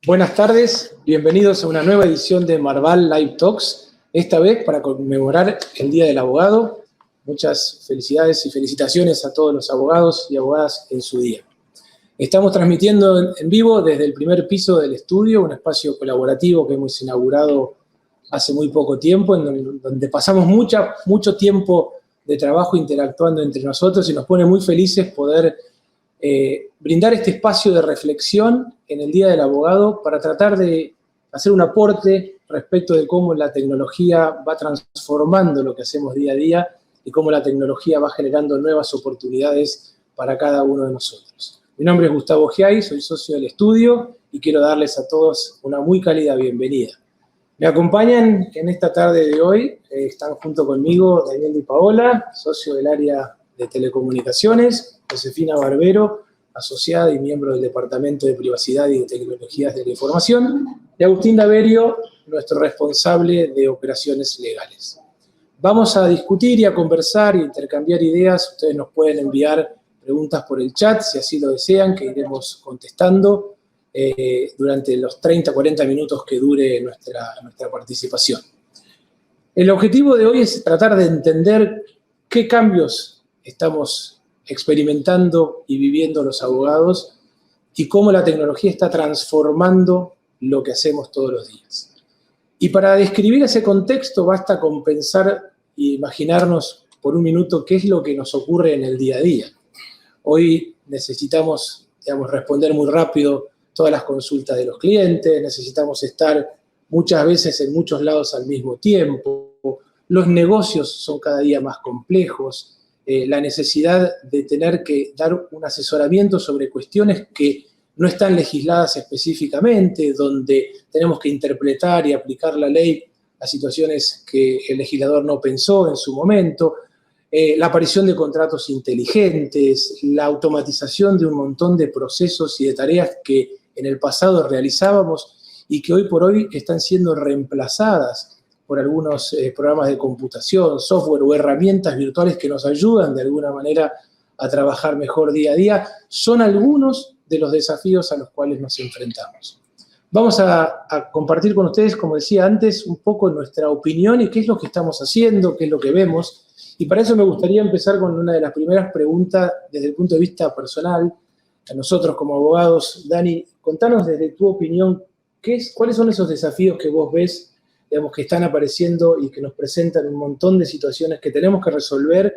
Buenas tardes, bienvenidos a una nueva edición de Marval Live Talks, esta vez para conmemorar el Día del Abogado. Muchas felicidades y felicitaciones a todos los abogados y abogadas en su día. Estamos transmitiendo en vivo desde el primer piso del estudio, un espacio colaborativo que hemos inaugurado hace muy poco tiempo, en donde pasamos mucho tiempo de trabajo interactuando entre nosotros y nos pone muy felices poder brindar este espacio de reflexión en el Día del Abogado para tratar de hacer un aporte respecto de cómo la tecnología va transformando lo que hacemos día a día y cómo la tecnología va generando nuevas oportunidades para cada uno de nosotros. Mi nombre es Gustavo Giai, soy socio del estudio y quiero darles a todos una muy cálida bienvenida. Me acompañan en esta tarde de hoy, están junto conmigo Daniel Di Paola, socio del área de telecomunicaciones, Josefina Barbero, asociada y miembro del Departamento de Privacidad y de Tecnologías de la Información, y Agustín Daverio, nuestro responsable de operaciones legales. Vamos a discutir y a conversar y intercambiar ideas. Ustedes nos pueden enviar preguntas por el chat, si así lo desean, que iremos contestando durante los 30-40 minutos que dure nuestra participación. El objetivo de hoy es tratar de entender qué cambios estamos experimentando y viviendo los abogados y cómo la tecnología está transformando lo que hacemos todos los días. Y para describir ese contexto basta con pensar e imaginarnos por un minuto qué es lo que nos ocurre en el día a día. Hoy necesitamos, responder muy rápido todas las consultas de los clientes, necesitamos estar muchas veces en muchos lados al mismo tiempo, los negocios son cada día más complejos, la necesidad de tener que dar un asesoramiento sobre cuestiones que no están legisladas específicamente, donde tenemos que interpretar y aplicar la ley a situaciones que el legislador no pensó en su momento, la aparición de contratos inteligentes, la automatización de un montón de procesos y de tareas que en el pasado realizábamos y que hoy por hoy están siendo reemplazadas por algunos programas de computación, software o herramientas virtuales que nos ayudan de alguna manera a trabajar mejor día a día, son algunos de los desafíos a los cuales nos enfrentamos. Vamos a compartir con ustedes, como decía antes, un poco nuestra opinión y qué es lo que estamos haciendo, qué es lo que vemos. Y para eso me gustaría empezar con una de las primeras preguntas desde el punto de vista personal. A nosotros como abogados, Dani, contanos desde tu opinión, ¿cuáles son esos desafíos que vos ves, que están apareciendo y que nos presentan un montón de situaciones que tenemos que resolver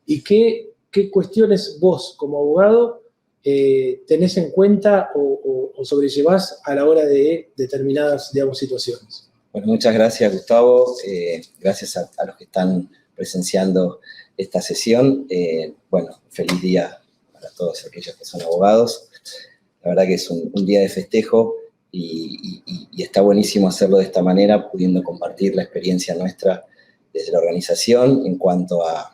y qué cuestiones vos como abogado tenés en cuenta o sobrellevás a la hora de determinadas, situaciones? Bueno, muchas gracias, Gustavo. Gracias a los que están presenciando esta sesión. Bueno, feliz día para todos aquellos que son abogados. La verdad que es un día de festejo y está buenísimo hacerlo de esta manera, pudiendo compartir la experiencia nuestra desde la organización en cuanto a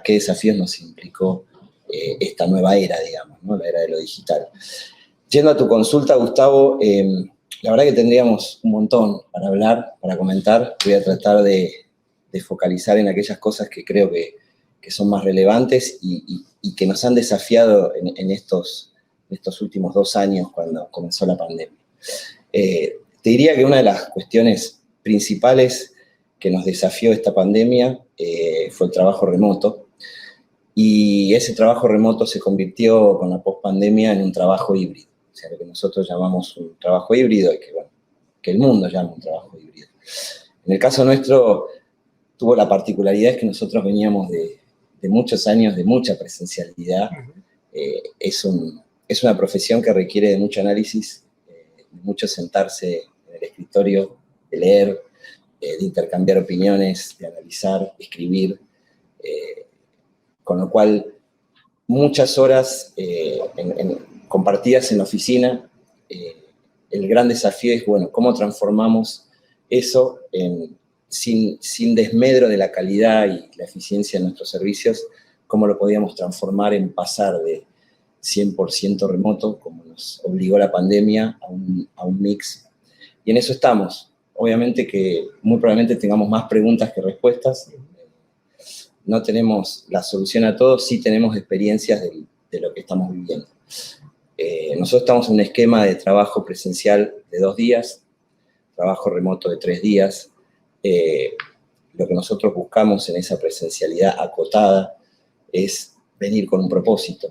qué desafíos nos implicó esta nueva era, digamos, ¿no? La era de lo digital. Yendo a tu consulta, Gustavo, la verdad que tendríamos un montón para hablar, para comentar. Voy a tratar de focalizar en aquellas cosas que creo que son más relevantes y que nos han desafiado en estos últimos 2 años cuando comenzó la pandemia. Te diría que una de las cuestiones principales que nos desafió esta pandemia fue el trabajo remoto, y ese trabajo remoto se convirtió con la pospandemia en un trabajo híbrido, o sea, lo que nosotros llamamos un trabajo híbrido y que el mundo llama un trabajo híbrido. En el caso nuestro tuvo la particularidad que nosotros veníamos de muchos años de mucha presencialidad. Es una profesión que requiere de mucho análisis, de mucho sentarse en el escritorio, de leer, de intercambiar opiniones, de analizar, escribir, con lo cual muchas horas compartidas en la oficina. El gran desafío es, bueno, cómo transformamos eso sin desmedro de la calidad y la eficiencia de nuestros servicios, cómo lo podíamos transformar en pasar de 100% remoto, como nos obligó la pandemia, a un mix. Y en eso estamos. Obviamente que muy probablemente tengamos más preguntas que respuestas. No tenemos la solución a todo, sí tenemos experiencias de lo que estamos viviendo. Nosotros estamos en un esquema de trabajo presencial de 2 días, trabajo remoto de 3 días. Lo que nosotros buscamos en esa presencialidad acotada es venir con un propósito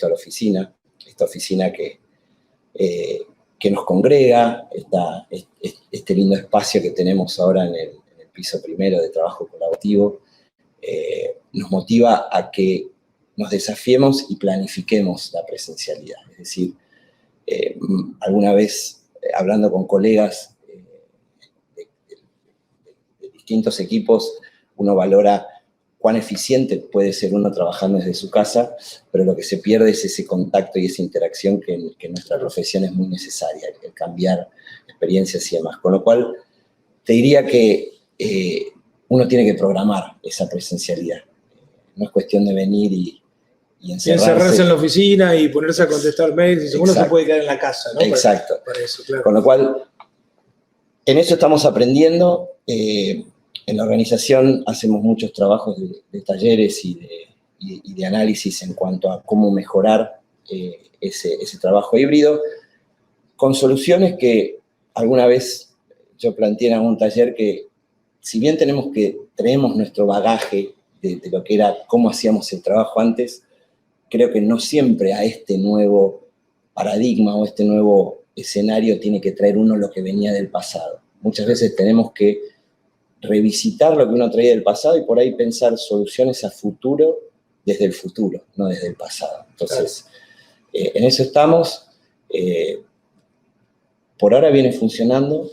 a la oficina, esta oficina que nos congrega, este lindo espacio que tenemos ahora en el piso primero de trabajo colaborativo, nos motiva a que nos desafiemos y planifiquemos la presencialidad. Es decir, alguna vez hablando con colegas de distintos equipos, uno valora cuán eficiente puede ser uno trabajando desde su casa, pero lo que se pierde es ese contacto y esa interacción que en nuestra profesión es muy necesaria, el cambiar experiencias y demás. Con lo cual, te diría que uno tiene que programar esa presencialidad. No es cuestión de venir y encerrarse en la oficina y ponerse a contestar mails, y uno se puede quedar en la casa, ¿no? Exacto. Para eso, claro. Con lo cual, en eso estamos aprendiendo. En la organización hacemos muchos trabajos de talleres y de análisis en cuanto a cómo mejorar ese trabajo híbrido, con soluciones que alguna vez yo planteé en algún taller que, si bien tenemos nuestro bagaje de lo que era, cómo hacíamos el trabajo antes, creo que no siempre a este nuevo paradigma o este nuevo escenario tiene que traer uno lo que venía del pasado. Muchas veces tenemos que revisitar lo que uno traía del pasado y por ahí pensar soluciones a futuro desde el futuro, no desde el pasado. Entonces, en eso estamos. Por ahora viene funcionando.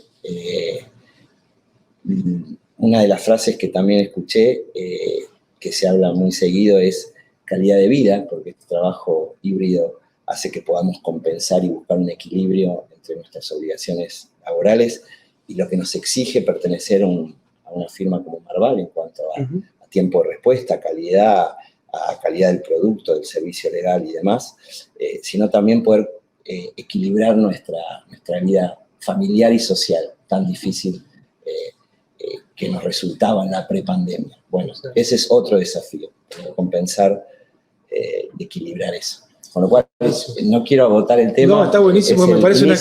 Una de las frases que también escuché, que se habla muy seguido, es calidad de vida, porque este trabajo híbrido hace que podamos compensar y buscar un equilibrio entre nuestras obligaciones laborales y lo que nos exige pertenecer a una firma como Marval en cuanto a tiempo de respuesta, a calidad del producto, del servicio legal y demás, sino también poder equilibrar nuestra vida familiar y social, tan difícil que nos resultaba en la prepandemia. Bueno, ese es otro desafío, compensar, equilibrar eso. Con lo cual, no quiero agotar el tema. No, está buenísimo, me parece una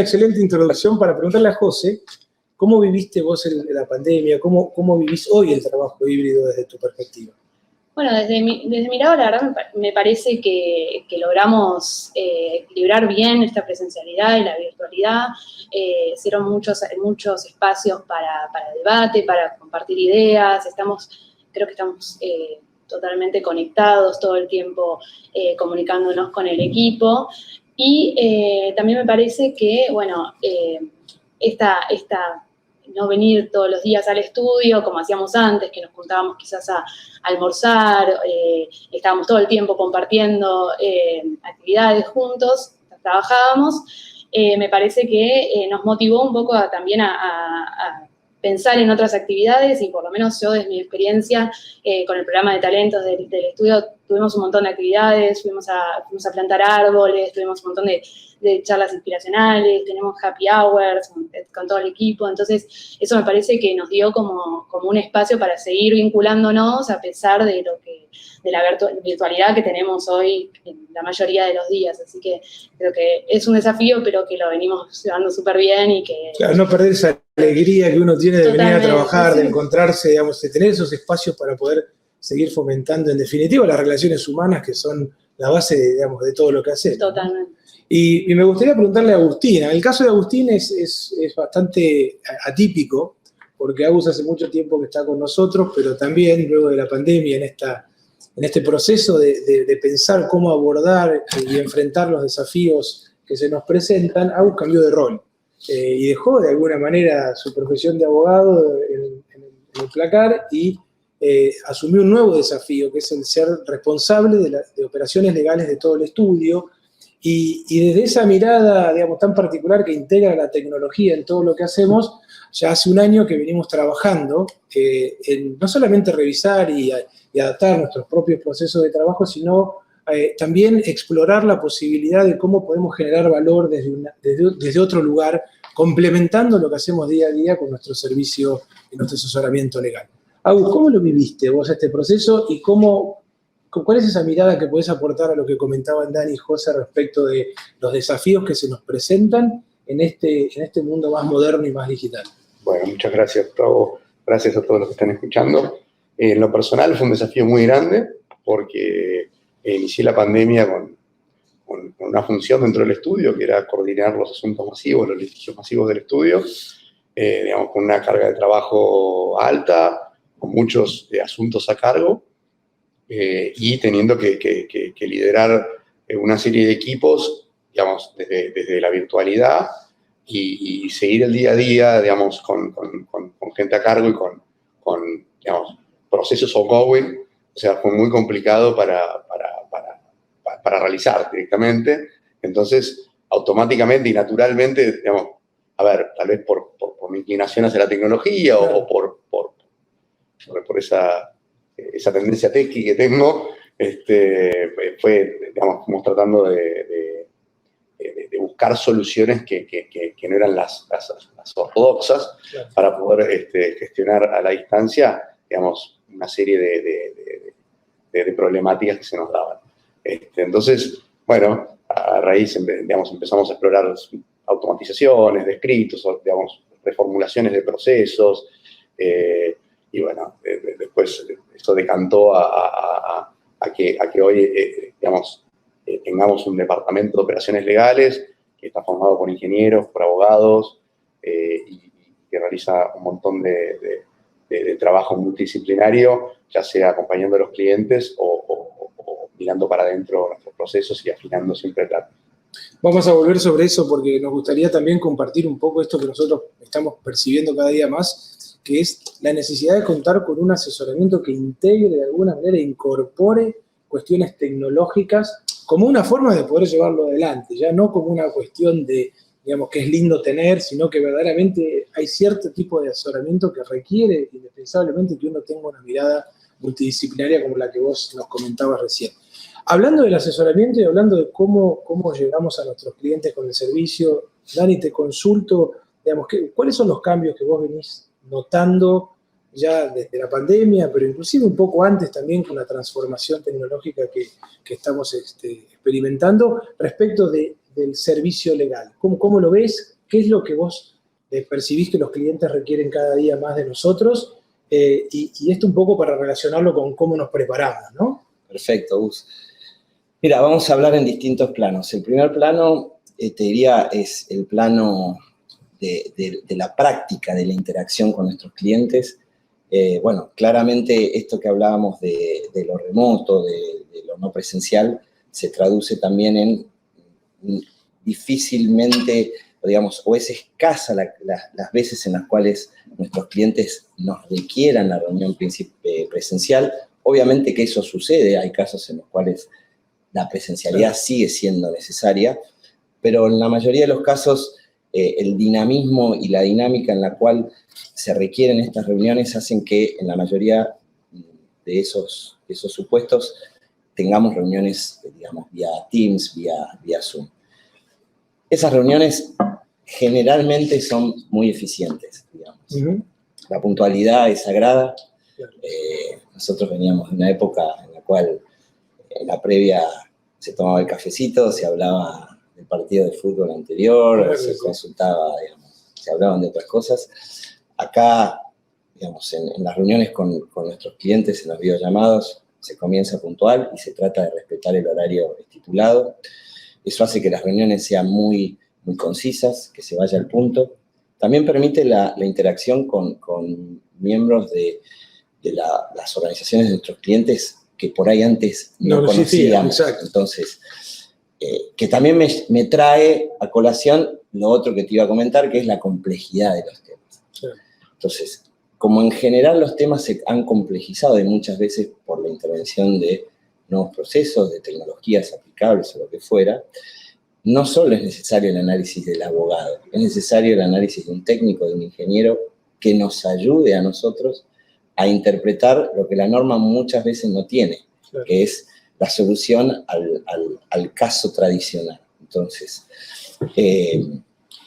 excelente introducción para preguntarle a José, ¿cómo viviste vos la pandemia? ¿Cómo vivís hoy el trabajo híbrido desde tu perspectiva? Bueno, desde mi lado, la verdad, me parece que logramos equilibrar bien esta presencialidad y la virtualidad. Hicieron muchos espacios para debate, para compartir ideas. Creo que estamos totalmente conectados todo el tiempo, comunicándonos con el equipo. Y también me parece que, bueno, no venir todos los días al estudio, como hacíamos antes, que nos juntábamos quizás a almorzar, estábamos todo el tiempo compartiendo actividades juntos, trabajábamos, me parece que nos motivó un poco también a pensar en otras actividades, y por lo menos yo, desde mi experiencia con el programa de talentos del estudio, tuvimos un montón de actividades, fuimos a plantar árboles, tuvimos un montón de charlas inspiracionales, tenemos happy hours con todo el equipo. Entonces eso me parece que nos dio como un espacio para seguir vinculándonos a pesar de la virtualidad que tenemos hoy en la mayoría de los días. Así que creo que es un desafío, pero que lo venimos llevando súper bien y que... Claro, no perder esa alegría que uno tiene de venir a trabajar, de encontrarse, digamos, de tener esos espacios para poder seguir fomentando, en definitiva, las relaciones humanas, que son la base, digamos, de todo lo que hacemos. Totalmente. Y me gustaría preguntarle a Agustina. El caso de Agustín es bastante atípico, porque Agus hace mucho tiempo que está con nosotros, pero también luego de la pandemia, en este proceso de pensar cómo abordar y enfrentar los desafíos que se nos presentan, Agus cambió de rol y dejó de alguna manera su profesión de abogado en el placar y asumió un nuevo desafío, que es el ser responsable de operaciones legales de todo el estudio. Y desde esa mirada, digamos, tan particular que integra la tecnología en todo lo que hacemos, ya hace un año que venimos trabajando en no solamente revisar y adaptar nuestros propios procesos de trabajo, sino también explorar la posibilidad de cómo podemos generar valor desde otro lugar, complementando lo que hacemos día a día con nuestro servicio y nuestro asesoramiento legal. Agus, ¿cómo lo viviste vos este proceso y cómo ¿cuál es esa mirada que podés aportar a lo que comentaban Dani y José respecto de los desafíos que se nos presentan en este mundo más moderno y más digital? Bueno, muchas gracias, Gustavo. Gracias a todos los que están escuchando. En lo personal fue un desafío muy grande porque inicié la pandemia con una función dentro del estudio, que era coordinar los asuntos masivos, los litigios masivos del estudio, digamos, con una carga de trabajo alta, con muchos asuntos a cargo, y teniendo que liderar una serie de equipos, digamos, desde la virtualidad y seguir el día a día, digamos, con gente a cargo y con digamos, procesos ongoing. O sea, fue muy complicado para realizar directamente. Entonces, automáticamente y naturalmente, digamos, a ver, tal vez por mi inclinación hacia la tecnología o por esa tendencia techy que tengo, fuimos tratando de buscar soluciones que no eran las ortodoxas, claro, para poder gestionar a la distancia, digamos, una serie de problemáticas que se nos daban. Entonces, bueno, a raíz, digamos, empezamos a explorar automatizaciones de escritos, digamos, reformulaciones de procesos, y bueno, después esto decantó a que hoy, digamos, tengamos un departamento de operaciones legales que está formado por ingenieros, por abogados, y que realiza un montón de trabajo multidisciplinario, ya sea acompañando a los clientes o mirando para adentro nuestros procesos y afinando siempre el plan. Vamos a volver sobre eso porque nos gustaría también compartir un poco esto que nosotros estamos percibiendo cada día más, que es la necesidad de contar con un asesoramiento que integre de alguna manera, incorpore cuestiones tecnológicas como una forma de poder llevarlo adelante, ya no como una cuestión de, digamos, que es lindo tener, sino que verdaderamente hay cierto tipo de asesoramiento que requiere indispensablemente que uno tenga una mirada multidisciplinaria como la que vos nos comentabas recién. Hablando del asesoramiento y hablando de cómo llegamos a nuestros clientes con el servicio, Dani, te consulto, digamos, ¿cuáles son los cambios que vos venís notando ya desde la pandemia, pero inclusive un poco antes también con la transformación tecnológica que estamos experimentando respecto del servicio legal? ¿Cómo lo ves? ¿Qué es lo que vos percibís que los clientes requieren cada día más de nosotros? Y esto un poco para relacionarlo con cómo nos preparamos, ¿no? Perfecto, Gus. Mira, vamos a hablar en distintos planos. El primer plano, te diría, es el plano de la práctica, de la interacción con nuestros clientes. Bueno, claramente esto que hablábamos de lo remoto, de lo no presencial, se traduce también en difícilmente, digamos, o es escasa las veces en las cuales nuestros clientes nos requieran la reunión presencial. Obviamente que eso sucede, hay casos en los cuales la presencialidad sigue siendo necesaria, pero en la mayoría de los casos el dinamismo y la dinámica en la cual se requieren estas reuniones hacen que en la mayoría de esos supuestos tengamos reuniones, digamos, vía Teams, vía Zoom. Esas reuniones generalmente son muy eficientes, digamos. Uh-huh. La puntualidad es sagrada. Nosotros veníamos de una época en la cual en la previa se tomaba el cafecito, se hablaba del partido de fútbol anterior, se consultaba, digamos, se hablaban de otras cosas. Acá, digamos, en las reuniones con nuestros clientes, en los videollamados, se comienza puntual y se trata de respetar el horario estipulado. Eso hace que las reuniones sean muy, muy concisas, que se vaya al punto. También permite la interacción con miembros de las organizaciones de nuestros clientes que por ahí antes no conocíamos. Entonces, que también me trae a colación lo otro que te iba a comentar, que es la complejidad de los temas. Sí. Entonces, como en general los temas se han complejizado y muchas veces por la intervención de nuevos procesos, de tecnologías aplicables o lo que fuera, no solo es necesario el análisis del abogado, es necesario el análisis de un técnico, de un ingeniero, que nos ayude a nosotros a interpretar lo que la norma muchas veces no tiene, claro, que es la solución al caso tradicional. Entonces,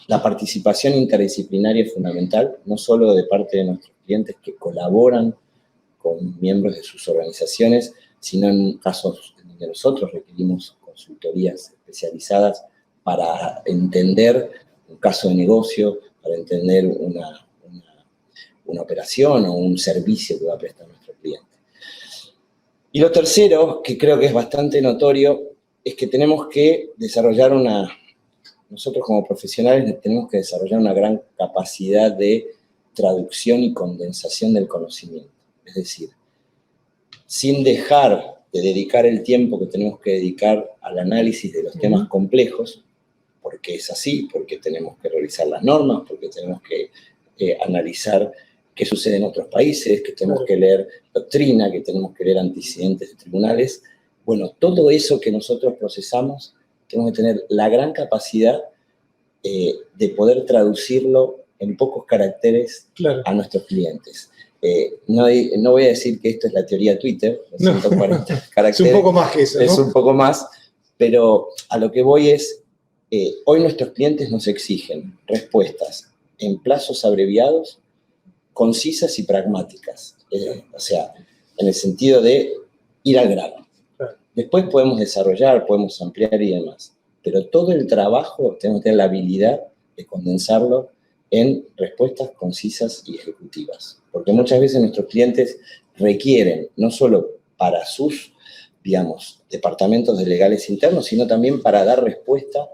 la participación interdisciplinaria es fundamental, no solo de parte de nuestros clientes que colaboran con miembros de sus organizaciones, sino en casos en donde nosotros requerimos consultorías especializadas para entender un caso de negocio, para entender una operación o un servicio que va a prestar nuestro cliente. Y lo tercero, que creo que es bastante notorio, es que tenemos que desarrollar nosotros como profesionales tenemos que desarrollar una gran capacidad de traducción y condensación del conocimiento. Es decir, sin dejar de dedicar el tiempo que tenemos que dedicar al análisis de los temas complejos, porque es así, porque tenemos que revisar las normas, porque tenemos que analizar qué sucede en otros países, que tenemos que leer doctrina, que tenemos que leer antecedentes de tribunales. Bueno, todo eso que nosotros procesamos, tenemos que tener la gran capacidad de poder traducirlo en pocos caracteres a nuestros clientes. No voy a decir que esto es la teoría de Twitter, los 140 caracteres. Es un poco más que eso, ¿no? Es un poco más, pero a lo que voy es, hoy nuestros clientes nos exigen respuestas en plazos abreviados, concisas y pragmáticas. O sea, en el sentido de ir al grano. Después podemos desarrollar, podemos ampliar y demás, pero todo el trabajo tenemos que tener la habilidad de condensarlo en respuestas concisas y ejecutivas. Porque muchas veces nuestros clientes requieren, no solo para sus, digamos, departamentos de legales internos, sino también para dar respuesta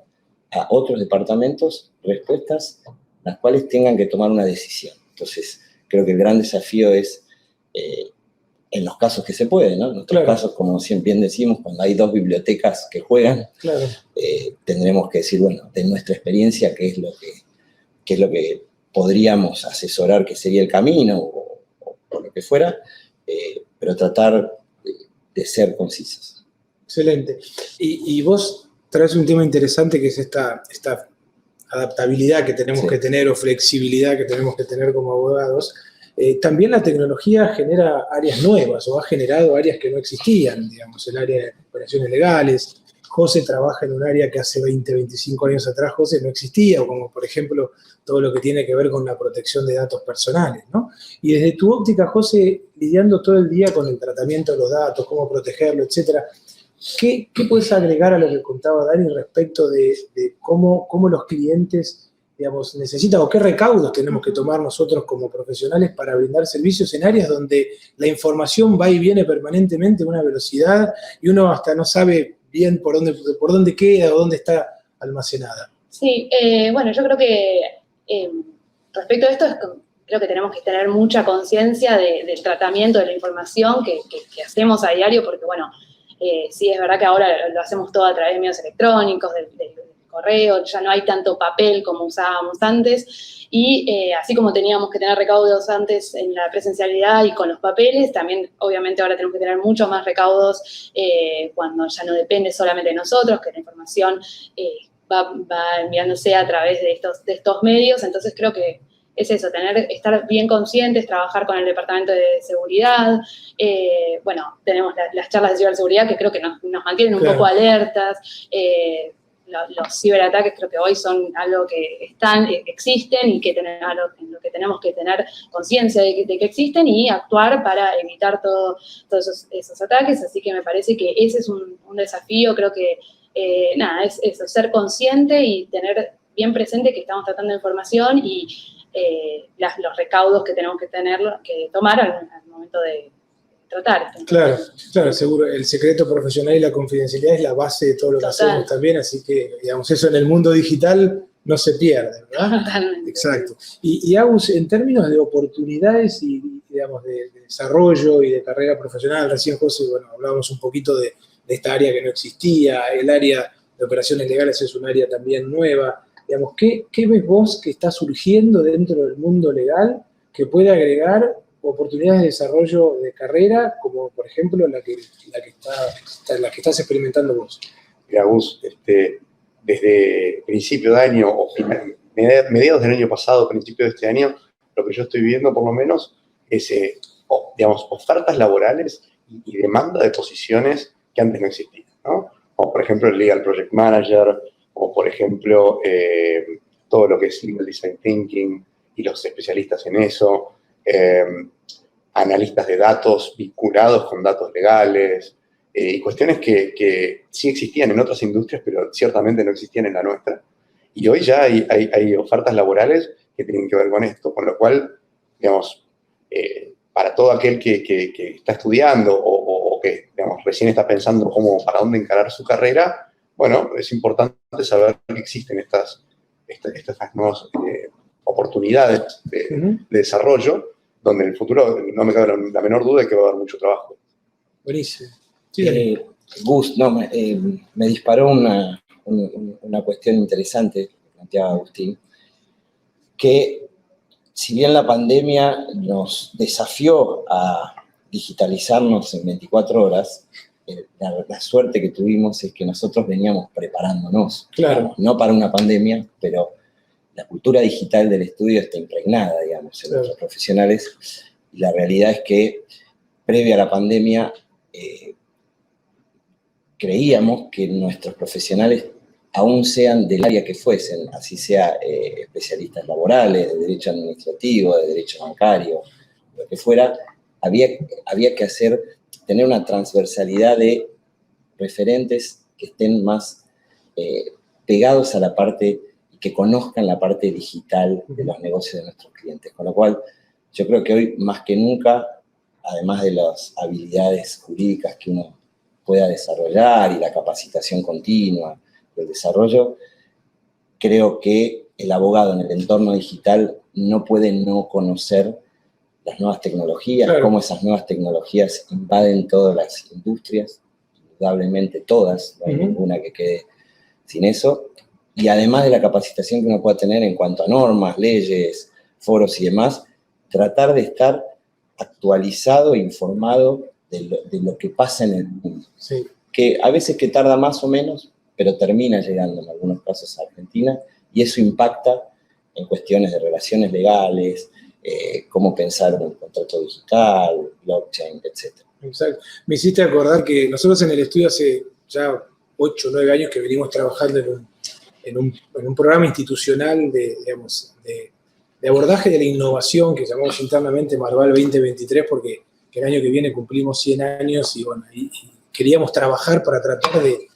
a otros departamentos, respuestas las cuales tengan que tomar una decisión. Entonces, creo que el gran desafío es, en los casos que se puede, ¿no? En nuestros casos, como siempre bien decimos, cuando hay dos bibliotecas que juegan, tendremos que decir, bueno, de nuestra experiencia, qué es lo que podríamos asesorar que sería el camino, o lo que fuera, pero tratar de ser concisas. Excelente. Y vos traes un tema interesante que es esta adaptabilidad que tenemos que tener o flexibilidad que tenemos que tener como abogados. También la tecnología genera áreas nuevas o ha generado áreas que no existían, digamos, el área de operaciones legales. José trabaja en un área que hace 20, 25 años atrás, José, no existía, como por ejemplo todo lo que tiene que ver con la protección de datos personales, ¿no? Y desde tu óptica, José, lidiando todo el día con el tratamiento de los datos, cómo protegerlo, etcétera, ¿qué puedes agregar a lo que contaba Dani respecto de cómo los clientes, digamos, necesitan o qué recaudos tenemos que tomar nosotros como profesionales para brindar servicios en áreas donde la información va y viene permanentemente a una velocidad y uno hasta no sabe bien por dónde queda o dónde está almacenada? Sí, bueno, yo creo que respecto a esto, creo que tenemos que tener mucha conciencia del tratamiento de la información que hacemos a diario, porque, bueno, sí es verdad que ahora lo hacemos todo a través de medios electrónicos, del correo, ya no hay tanto papel como usábamos antes, y así como teníamos que tener recaudos antes en la presencialidad y con los papeles, también obviamente ahora tenemos que tener mucho más recaudos cuando ya no depende solamente de nosotros, que la información va enviándose a través de estos medios. Entonces creo que es eso, estar bien conscientes, trabajar con el departamento de seguridad. Bueno, tenemos las charlas de ciberseguridad que creo que nos mantienen un poco alertas. Los ciberataques creo que hoy son algo que existen y que en lo que tenemos que tener conciencia de que existen y actuar para evitar todos esos ataques. Así que me parece que ese es un desafío. Creo que es eso, ser consciente y tener bien presente que estamos tratando información y los recaudos que tenemos que tomar al momento de tratar. Claro, seguro. El secreto profesional y la confidencialidad es la base de todo lo que hacemos también, así que, digamos, eso en el mundo digital no se pierde, ¿verdad? Totalmente. Exacto. Y Agus, en términos de oportunidades y, digamos, de desarrollo y de carrera profesional, recién, José, bueno, hablábamos un poquito de esta área que no existía, el área de operaciones legales es un área también nueva. Digamos, ¿qué ves vos que está surgiendo dentro del mundo legal que puede agregar oportunidades de desarrollo de carrera, como por ejemplo la que estás experimentando vos? Mira, Gus, desde principio de año o mediados del año pasado, principio de este año, lo que yo estoy viendo por lo menos es, digamos, ofertas laborales y demanda de posiciones que antes no existían, ¿no? Como por ejemplo el Legal Project Manager, o por ejemplo todo lo que es Legal Design Thinking y los especialistas en eso. analistas de datos vinculados con datos legales, y cuestiones que sí existían en otras industrias, pero ciertamente no existían en la nuestra. Y hoy ya hay ofertas laborales que tienen que ver con esto, con lo cual, digamos, para todo aquel que está estudiando o que, digamos, recién está pensando para dónde encarar su carrera, bueno, es importante saber que existen estas nuevas oportunidades de desarrollo, donde en el futuro no me cabe la menor duda de que va a haber mucho trabajo. Buenísimo. Sí, Gus, no, me disparó una cuestión interesante que planteaba Agustín, que si bien la pandemia nos desafió a digitalizarnos en 24 horas, la suerte que tuvimos es que nosotros veníamos preparándonos. Claro. No para una pandemia, pero la cultura digital del estudio está impregnada, digamos, en nuestros profesionales. Y la realidad es que, previa a la pandemia, creíamos que nuestros profesionales, aún sean del área que fuesen, así sea especialistas laborales, de derecho administrativo, de derecho bancario, lo que fuera, había que tener una transversalidad de referentes que estén más pegados a la parte y que conozcan la parte digital de los negocios de nuestros clientes. Con lo cual, yo creo que hoy, más que nunca, además de las habilidades jurídicas que uno pueda desarrollar y la capacitación continua, el desarrollo, creo que el abogado en el entorno digital no puede no conocer las nuevas tecnologías, cómo esas nuevas tecnologías invaden todas las industrias, indudablemente todas, no hay ninguna que quede sin eso, y además de la capacitación que uno pueda tener en cuanto a normas, leyes, foros y demás, tratar de estar actualizado e informado de lo que pasa en el mundo. Sí. Que a veces que tarda más o menos, pero termina llegando en algunos casos a Argentina, y eso impacta en cuestiones de relaciones legales, cómo pensar en un contrato digital, blockchain, etc. Exacto. Me hiciste acordar que nosotros en el estudio hace ya 8 o 9 años que venimos trabajando en un programa institucional de abordaje de la innovación que llamamos internamente Marval 2023, porque el año que viene cumplimos 100 años y bueno, y queríamos trabajar para tratar de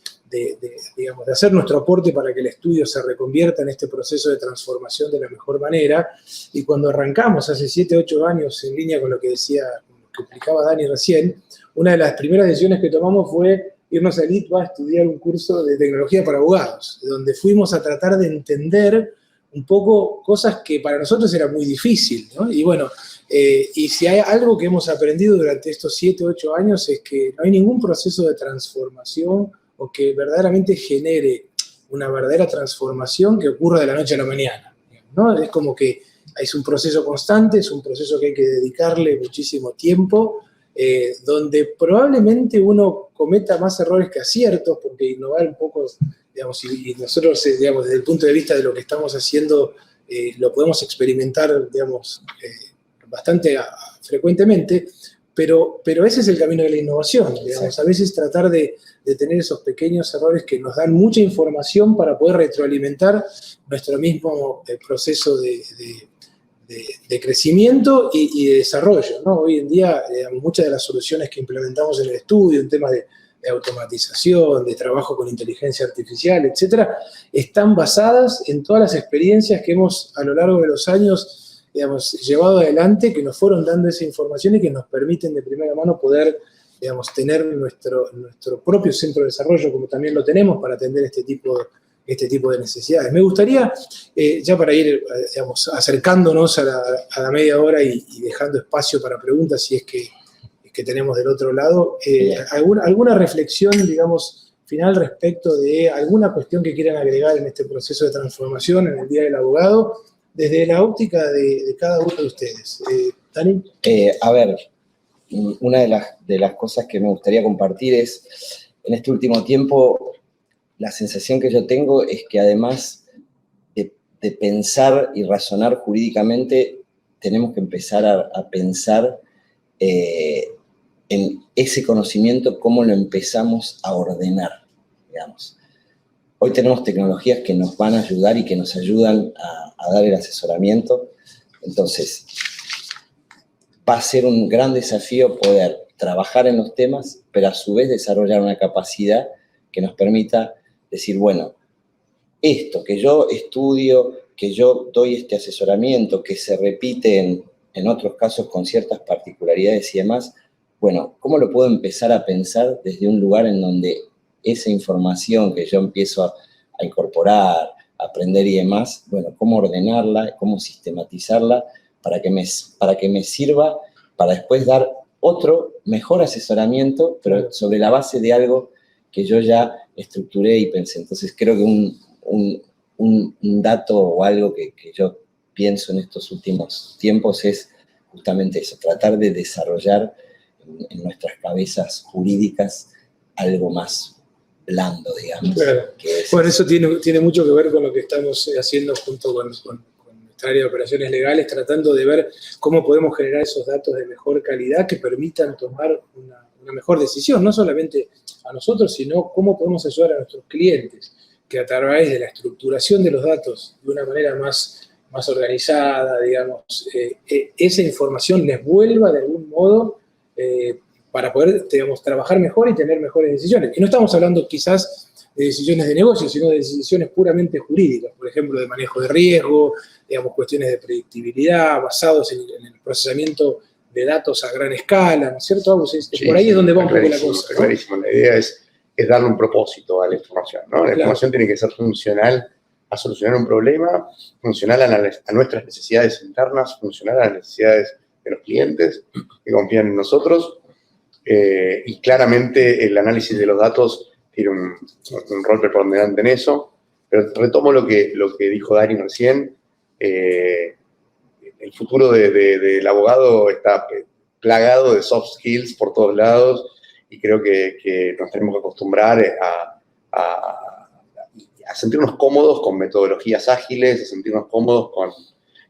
hacer nuestro aporte para que el estudio se reconvierta en este proceso de transformación de la mejor manera. Y cuando arrancamos hace 7, 8 años, en línea con lo que decía, que explicaba Dani recién, una de las primeras decisiones que tomamos fue irnos a Litva a estudiar un curso de tecnología para abogados, donde fuimos a tratar de entender un poco cosas que para nosotros era muy difícil, ¿no? Y bueno, y si hay algo que hemos aprendido durante estos 7, 8 años es que no hay ningún proceso de transformación o que verdaderamente genere una verdadera transformación que ocurra de la noche a la mañana, ¿no? Es como que es un proceso constante, es un proceso que hay que dedicarle muchísimo tiempo, donde probablemente uno cometa más errores que aciertos, porque innovar un poco, digamos, y nosotros, digamos, desde el punto de vista de lo que estamos haciendo, lo podemos experimentar, digamos, bastante frecuentemente, pero ese es el camino de la innovación, digamos, a veces tratar de tener esos pequeños errores que nos dan mucha información para poder retroalimentar nuestro mismo proceso de crecimiento y de desarrollo, ¿no? Hoy en día, muchas de las soluciones que implementamos en el estudio, en temas de automatización, de trabajo con inteligencia artificial, etcétera, están basadas en todas las experiencias que hemos a lo largo de los años, digamos, llevado adelante, que nos fueron dando esa información y que nos permiten de primera mano poder, digamos, tener nuestro propio centro de desarrollo, como también lo tenemos, para atender este tipo de necesidades. Me gustaría, ya para ir, digamos, acercándonos a la media hora y dejando espacio para preguntas, si es que tenemos del otro lado, alguna reflexión, digamos, final respecto de alguna cuestión que quieran agregar en este proceso de transformación en el Día del Abogado, desde la óptica de cada uno de ustedes. ¿Dani? A ver, una de las cosas que me gustaría compartir es, en este último tiempo, la sensación que yo tengo es que además de pensar y razonar jurídicamente, tenemos que empezar a pensar en ese conocimiento, cómo lo empezamos a ordenar, digamos. Hoy tenemos tecnologías que nos van a ayudar y que nos ayudan a dar el asesoramiento. Entonces, va a ser un gran desafío poder trabajar en los temas, pero a su vez desarrollar una capacidad que nos permita decir, bueno, esto que yo estudio, que yo doy este asesoramiento, que se repite en otros casos con ciertas particularidades y demás, bueno, ¿cómo lo puedo empezar a pensar desde un lugar en donde esa información que yo empiezo a incorporar, a aprender y demás, bueno, cómo ordenarla, cómo sistematizarla para que me sirva para después dar otro mejor asesoramiento, pero sobre la base de algo que yo ya estructuré y pensé? Entonces creo que un dato o algo que yo pienso en estos últimos tiempos es justamente eso, tratar de desarrollar en nuestras cabezas jurídicas algo más blando, digamos. Claro. Bueno, eso tiene mucho que ver con lo que estamos haciendo junto con nuestra área de operaciones legales, tratando de ver cómo podemos generar esos datos de mejor calidad que permitan tomar una mejor decisión, no solamente a nosotros, sino cómo podemos ayudar a nuestros clientes, que a través de la estructuración de los datos de una manera más organizada, digamos, esa información les vuelva de algún modo para poder, digamos, trabajar mejor y tener mejores decisiones. Y no estamos hablando quizás de decisiones de negocio, sino de decisiones puramente jurídicas, por ejemplo, de manejo de riesgo, digamos, cuestiones de predictibilidad, basados en el procesamiento de datos a gran escala, ¿no es cierto? Sí, por ahí es donde va un poco la cosa. Está clarísimo. La idea es darle un propósito a la información, ¿no? La información tiene que ser funcional a solucionar un problema, funcional a nuestras necesidades internas, funcional a las necesidades de los clientes que confían en nosotros, y claramente el análisis de los datos tiene un rol preponderante en eso. Pero retomo lo que dijo Dani recién. El futuro del abogado está plagado de soft skills por todos lados, y creo que nos tenemos que acostumbrar a sentirnos cómodos con metodologías ágiles, a sentirnos cómodos con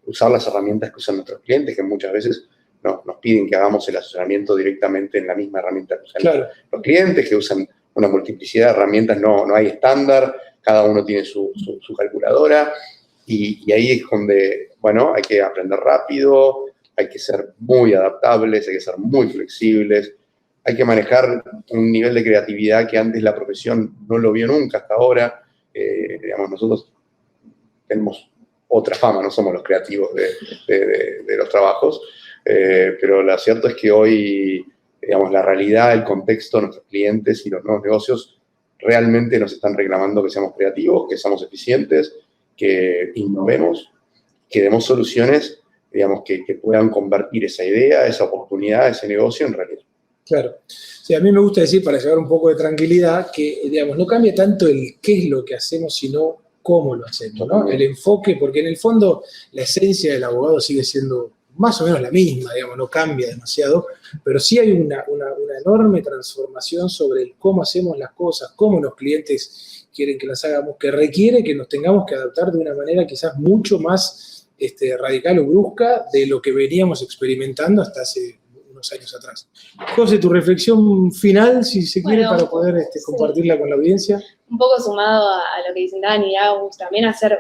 usar las herramientas que usan nuestros clientes, que muchas veces nos piden que hagamos el asesoramiento directamente en la misma herramienta que usan los clientes, que usan una multiplicidad de herramientas, no hay estándar, cada uno tiene su calculadora, y ahí es donde, bueno, hay que aprender rápido, hay que ser muy adaptables, hay que ser muy flexibles, hay que manejar un nivel de creatividad que antes la profesión no lo vio nunca hasta ahora. Digamos, nosotros tenemos otra fama, no somos los creativos de los trabajos, pero lo cierto es que hoy, digamos, la realidad, el contexto, nuestros clientes y los nuevos negocios realmente nos están reclamando que seamos creativos, que seamos eficientes, que innovemos, que demos soluciones, digamos, que puedan convertir esa idea, esa oportunidad, ese negocio en realidad. Claro. Sí, a mí me gusta decir, para llevar un poco de tranquilidad, que, digamos, no cambia tanto el qué es lo que hacemos, sino cómo lo hacemos, ¿no? El enfoque, porque en el fondo la esencia del abogado sigue siendo más o menos la misma, digamos, no cambia demasiado, pero sí hay una enorme transformación sobre el cómo hacemos las cosas, cómo los clientes quieren que las hagamos, que requiere que nos tengamos que adaptar de una manera quizás mucho más radical o brusca de lo que veníamos experimentando hasta hace unos años atrás. José, tu reflexión final, si se quiere, para poder compartirla con la audiencia. Un poco sumado a lo que dicen Dani y Agus, también hacer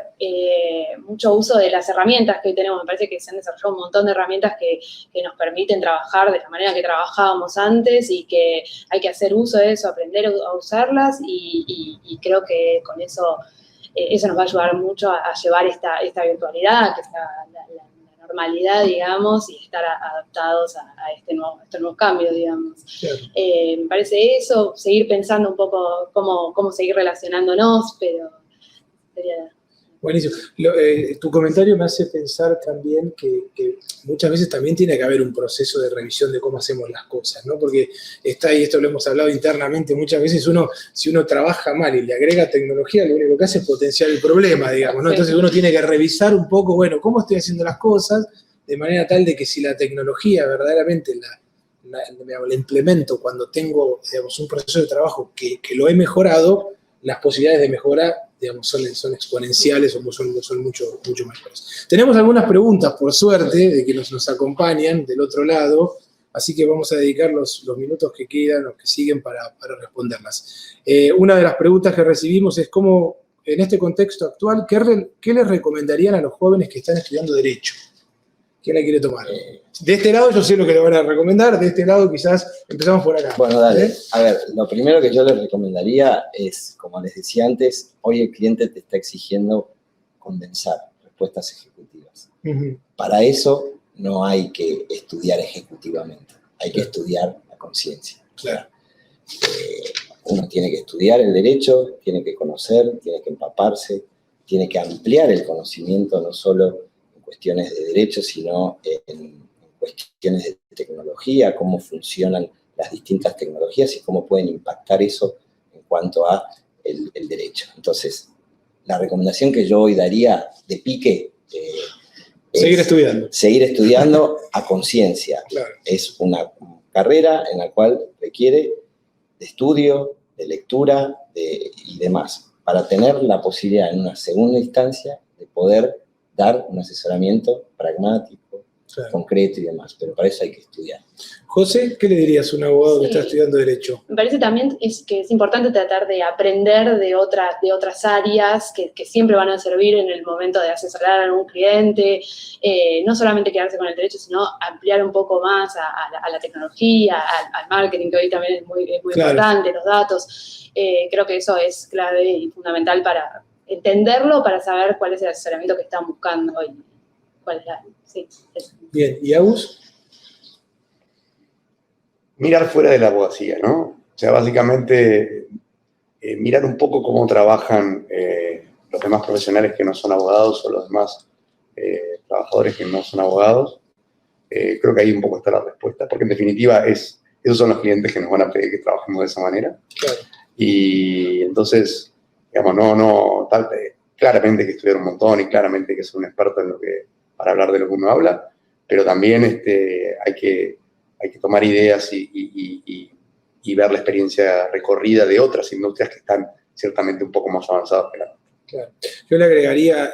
mucho uso de las herramientas que hoy tenemos. Me parece que se han desarrollado un montón de herramientas que nos permiten trabajar de la manera que trabajábamos antes, y que hay que hacer uso de eso, aprender a usarlas, y creo que con eso nos va a ayudar mucho a llevar esta virtualidad, que es la normalidad, digamos, y estar adaptados a estos nuevos cambios, digamos. Claro. Me parece eso, seguir pensando un poco cómo seguir relacionándonos, pero sería... Buenísimo. Tu comentario me hace pensar también que muchas veces también tiene que haber un proceso de revisión de cómo hacemos las cosas, ¿no? Porque está ahí, esto lo hemos hablado internamente, muchas veces si uno trabaja mal y le agrega tecnología, lo único que hace es potenciar el problema, digamos, ¿no? Entonces uno tiene que revisar un poco, bueno, cómo estoy haciendo las cosas, de manera tal de que si la tecnología verdaderamente la implemento cuando tengo, digamos, un proceso de trabajo que lo he mejorado, las posibilidades de mejora, digamos, son exponenciales o son mucho mayores. Tenemos algunas preguntas, por suerte, de que nos acompañan del otro lado, así que vamos a dedicar los minutos que quedan, los que siguen, para responderlas. Una de las preguntas que recibimos es cómo, en este contexto actual, ¿qué les recomendarían a los jóvenes que están estudiando Derecho? ¿Quién la quiere tomar? De este lado yo sé lo que le van a recomendar, de este lado quizás empezamos por acá. Bueno, dale. A ver, lo primero que yo les recomendaría es, como les decía antes, hoy el cliente te está exigiendo condensar respuestas ejecutivas. Para eso no hay que estudiar ejecutivamente, hay que estudiar a conciencia. Claro. Uno tiene que estudiar el derecho, tiene que conocer, tiene que empaparse, tiene que ampliar el conocimiento no solo en cuestiones de derecho, sino en cuestiones de tecnología, cómo funcionan las distintas tecnologías y cómo pueden impactar eso en cuanto a el derecho. Entonces, la recomendación que yo hoy daría de pique Seguir estudiando. Seguir estudiando a conciencia. Claro. Es una carrera en la cual requiere de estudio, de lectura y demás, para tener la posibilidad en una segunda instancia de poder dar un asesoramiento pragmático, Claro. concreto y demás, pero para eso hay que estudiar. José, ¿qué le dirías a un abogado que está estudiando Derecho? Me parece también que es importante tratar de aprender de otras áreas que siempre van a servir en el momento de asesorar a algún cliente, no solamente quedarse con el derecho, sino ampliar un poco más a la tecnología, al marketing, que hoy también es muy Claro. importante, los datos. Creo que eso es clave y fundamental para entenderlo, para saber cuál es el asesoramiento que están buscando hoy. ¿Cuál es sí, eso. Bien, ¿y Agus? Mirar fuera de la abogacía, ¿no? O sea, básicamente mirar un poco cómo trabajan los demás profesionales que no son abogados o los demás trabajadores que no son abogados. Creo que ahí un poco está la respuesta, porque en definitiva esos son los clientes que nos van a pedir que trabajemos de esa manera. Claro. Y entonces, digamos, claramente hay que estudiar un montón y claramente hay que ser un experto para hablar de lo que uno habla, pero también hay que tomar ideas y ver la experiencia recorrida de otras industrias que están ciertamente un poco más avanzadas que la nuestra. Claro. Yo le agregaría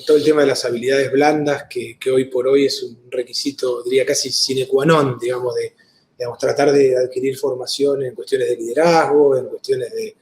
todo el tema de las habilidades blandas, que hoy por hoy es un requisito, diría casi sine qua non, digamos, tratar de adquirir formación en cuestiones de liderazgo, en cuestiones de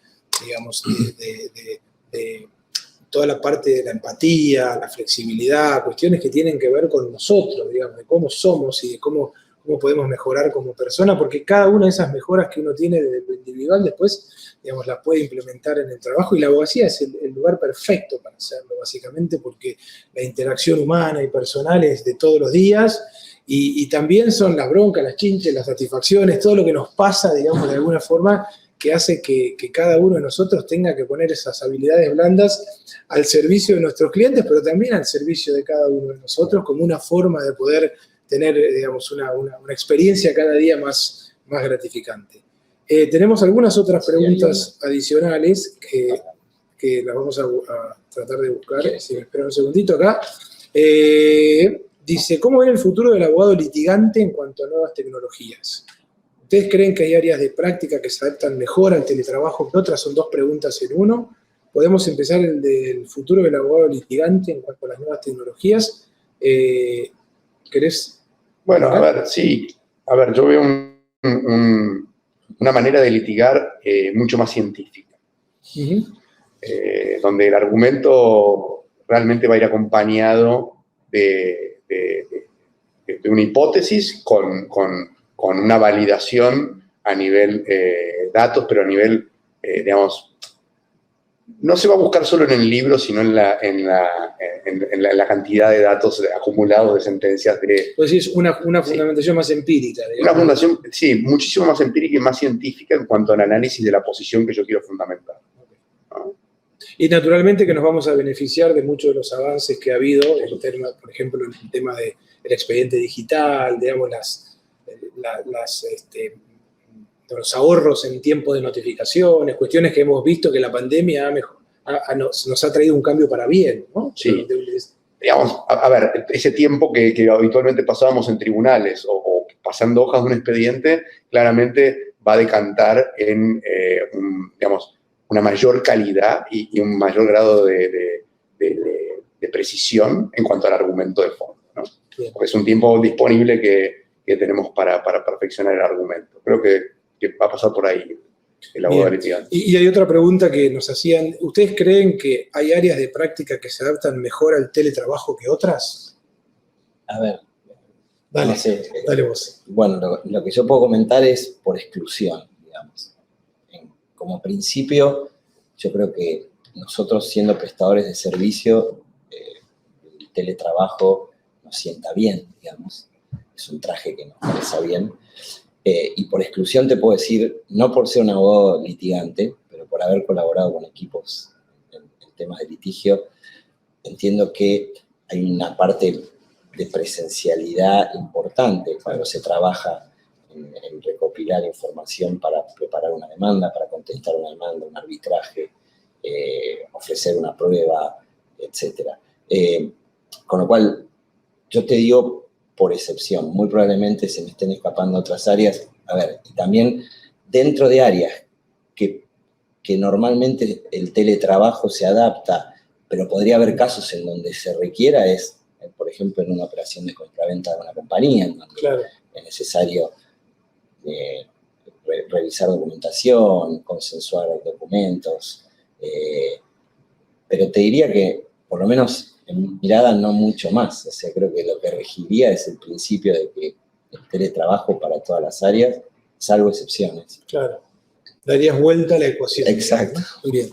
toda la parte de la empatía, la flexibilidad, cuestiones que tienen que ver con nosotros, digamos, de cómo somos y de cómo podemos mejorar como persona, porque cada una de esas mejoras que uno tiene de lo individual después, digamos, la puede implementar en el trabajo, y la abogacía es el lugar perfecto para hacerlo, básicamente, porque la interacción humana y personal es de todos los días, y también son las broncas, las chinches, las satisfacciones, todo lo que nos pasa, digamos, de alguna forma, que hace que cada uno de nosotros tenga que poner esas habilidades blandas al servicio de nuestros clientes, pero también al servicio de cada uno de nosotros, como una forma de poder tener, digamos, una experiencia cada día más gratificante. Tenemos algunas otras preguntas adicionales que las vamos a tratar de buscar. Si me esperan un segundito acá. Dice, ¿cómo ven el futuro del abogado litigante en cuanto a nuevas tecnologías? ¿Ustedes creen que hay áreas de práctica que se adaptan mejor al teletrabajo que otras? Son dos preguntas en uno. Podemos empezar el del futuro del abogado litigante en cuanto a las nuevas tecnologías. ¿Querés? Bueno, a ver, sí. A ver, yo veo una manera de litigar mucho más científica. Donde el argumento realmente va a ir acompañado de una hipótesis con una validación a nivel datos, pero a nivel, digamos, no se va a buscar solo en el libro, sino en la cantidad de datos acumulados de sentencias. Pues sí, es una fundamentación más empírica. Digamos. Una fundamentación, sí, muchísimo más empírica y más científica en cuanto al análisis de la posición que yo quiero fundamentar. ¿No? Y naturalmente que nos vamos a beneficiar de muchos de los avances que ha habido, por ejemplo, en el tema del expediente digital, digamos, los ahorros en tiempo de notificaciones, cuestiones que hemos visto que la pandemia nos ha traído un cambio para bien, ¿no? Sí. Digamos, a ver, ese tiempo que habitualmente pasábamos en tribunales o pasando hojas de un expediente, claramente va a decantar en, digamos, una mayor calidad y un mayor grado de precisión en cuanto al argumento de fondo, ¿no? Porque es un tiempo disponible que tenemos para perfeccionar el argumento. Creo que va a pasar por ahí el abogado litigante. Y hay otra pregunta que nos hacían. ¿Ustedes creen que hay áreas de práctica que se adaptan mejor al teletrabajo que otras? A ver, Dale, No sé, dale vos. bueno, lo que yo puedo comentar es por exclusión, digamos. Como principio, yo creo que nosotros siendo prestadores de servicio, el teletrabajo nos sienta bien, digamos. Es un traje que nos calza bien. Y por exclusión te puedo decir, no por ser un abogado litigante, pero por haber colaborado con equipos en temas de litigio, entiendo que hay una parte de presencialidad importante cuando se trabaja en recopilar información para preparar una demanda, para contestar una demanda, un arbitraje, ofrecer una prueba, etc. Con lo cual, yo te digo por excepción, muy probablemente se me estén escapando otras áreas. A ver, y también dentro de áreas que normalmente el teletrabajo se adapta, pero podría haber casos en donde se requiera, es, por ejemplo, en una operación de compraventa de una compañía, en donde Claro. es necesario revisar documentación, consensuar documentos, pero te diría que, por lo menos en mi mirada, no mucho más. O sea, creo que lo que regiría es el principio de que el teletrabajo para todas las áreas, salvo excepciones. Claro. Darías vuelta a la ecuación. Exacto. ¿No? Muy bien.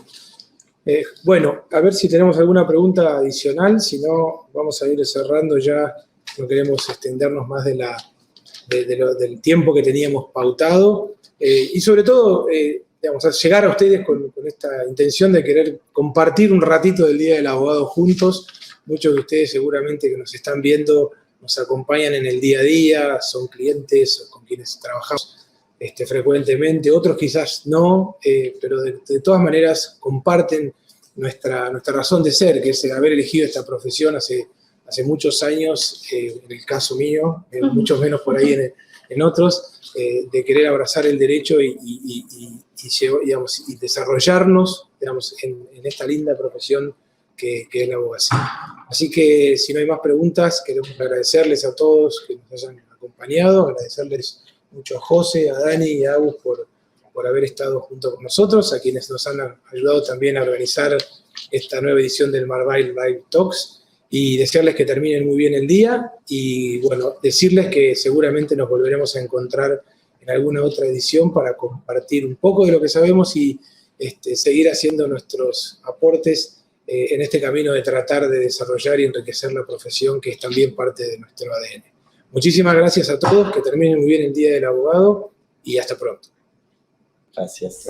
Bueno, a ver si tenemos alguna pregunta adicional, si no, vamos a ir cerrando ya, no queremos extendernos más del tiempo que teníamos pautado, y sobre todo, digamos, llegar a ustedes con esta intención de querer compartir un ratito del Día del Abogado juntos. Muchos de ustedes seguramente que nos están viendo nos acompañan en el día a día, son clientes con quienes trabajamos frecuentemente, otros quizás no, pero de todas maneras comparten nuestra razón de ser, que es haber elegido esta profesión hace muchos años, en el caso mío, muchos menos por ahí en otros, de querer abrazar el derecho y desarrollarnos, digamos, en esta linda profesión que es la abogacía. Así que, si no hay más preguntas, queremos agradecerles a todos que nos hayan acompañado, agradecerles mucho a José, a Dani y a Agus por haber estado junto con nosotros, a quienes nos han ayudado también a organizar esta nueva edición del Marval Live Talks, y desearles que terminen muy bien el día, y bueno, decirles que seguramente nos volveremos a encontrar en alguna otra edición para compartir un poco de lo que sabemos y seguir haciendo nuestros aportes en este camino de tratar de desarrollar y enriquecer la profesión, que es también parte de nuestro ADN. Muchísimas gracias a todos, que terminen muy bien el Día del Abogado y hasta pronto. Gracias.